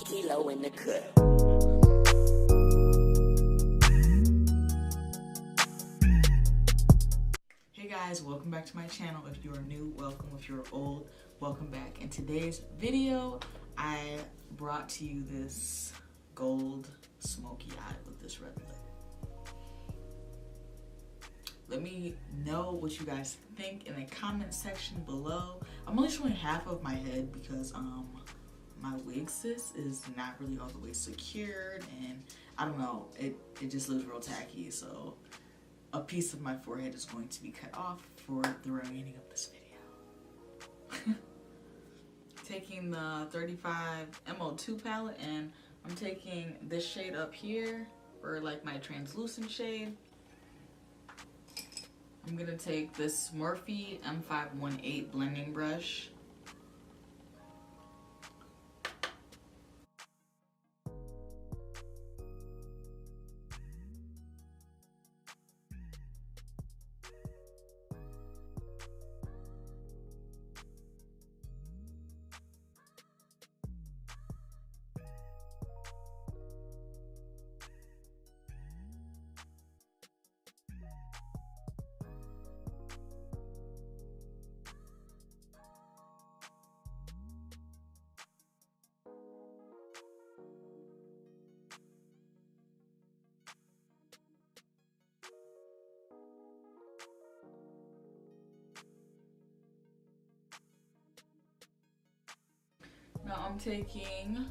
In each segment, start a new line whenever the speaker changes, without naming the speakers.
Kilo in the cut.
Hey guys, welcome back to my channel. If you are new, welcome. If you're old, welcome back. In today's video, I brought to you this gold smoky eye with this red lip. Let me know what you guys think in the comment section below. I'm only showing half of my head because my wig sis is not really all the way secured, and I don't know, it just looks real tacky, so a piece of my forehead is going to be cut off for the remaining of this video. Taking the 35 MO2 palette, and I'm taking this shade up here for like my translucent shade. I'm gonna take this Morphe M518 blending brush. Now I'm taking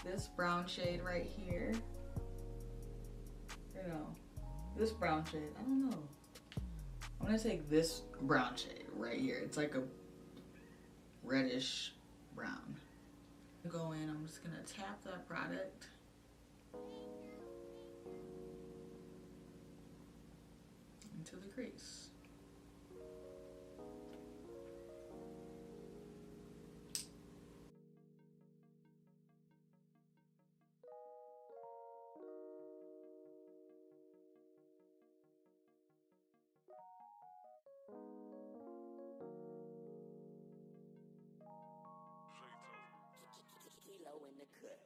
this brown shade right here. You know, this brown shade, I don't know. I'm gonna take this brown shade right here. It's like a reddish brown. Go in, I'm just gonna tap that product. Into the crease.
Kilo in the cut.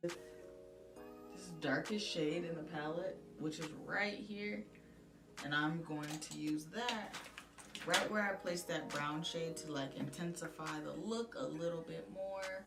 This darkest shade in the palette, which is right here, and I'm going to use that right where I placed that brown shade to like intensify the look a little bit more.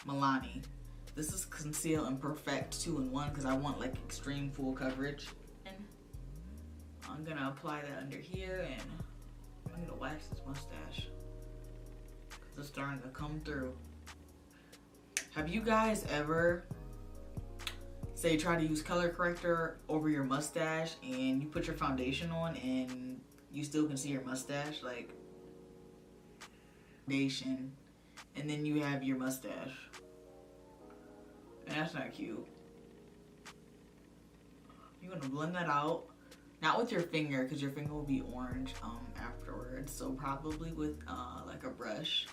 Milani. This is Conceal and Perfect 2-in-1 because I want like extreme full coverage. And I'm gonna apply that under here, and I need to wax this mustache because it's starting to come through. Have you guys ever, say, try to use color corrector over your mustache and you put your foundation on and you still can see your mustache? Like, foundation, and then you have your mustache. And that's not cute. You're gonna blend that out. Not with your finger, because your finger will be orange afterwards. So probably with like a brush.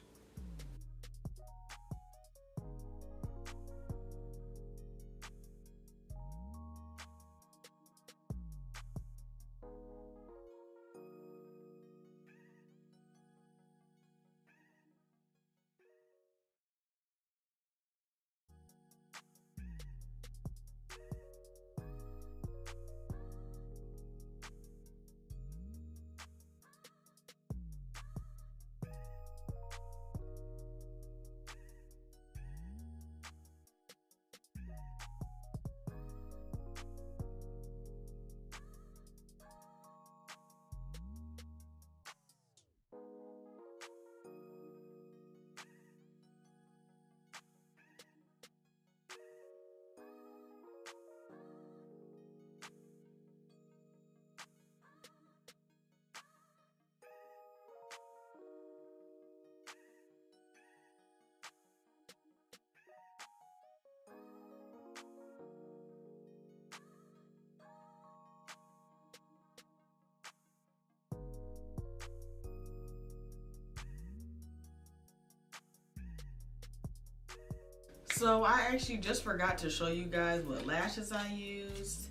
So I actually just forgot to show you guys what lashes I used.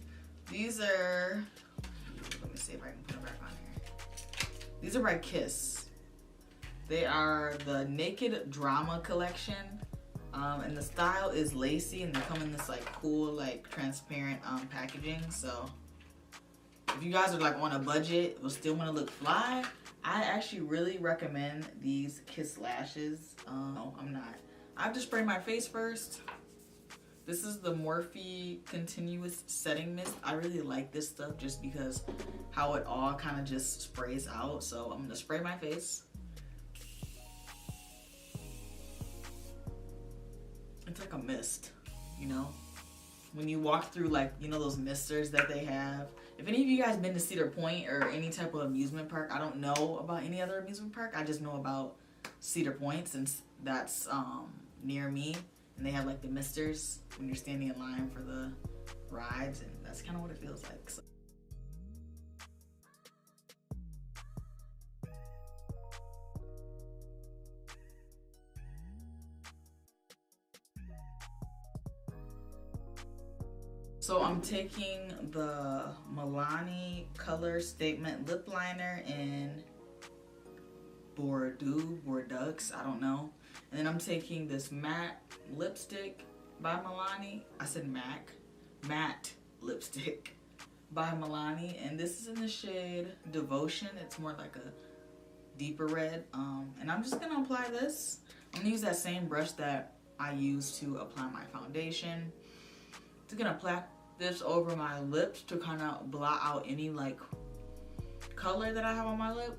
These are, let me see if I can put them back on here. These are by Kiss. They are the Naked Drama collection. And the style is lacy, and they come in this like cool, like transparent packaging. So if you guys are like on a budget but still want to look fly, I actually really recommend these Kiss lashes. No, I'm not. I have to spray my face first. This is the Morphe Continuous Setting Mist. I really like this stuff just because how it all kind of just sprays out. So I'm gonna spray my face. It's like a mist, you know? When you walk through, like, you know, those misters that they have. If any of you guys been to Cedar Point or any type of amusement park, I don't know about any other amusement park. I just know about Cedar Point since that's near me, and they have like the misters when you're standing in line for the rides, and that's kind of what it feels like. So I'm taking the Milani Color Statement Lip Liner in Bordeaux, I don't know. And then I'm taking this matte lipstick by Milani. I said matte lipstick by Milani. And this is in the shade Devotion. It's more like a deeper red. And I'm just gonna apply this. I'm gonna use that same brush that I use to apply my foundation. Just gonna apply this over my lips to kind of blot out any like color that I have on my lip.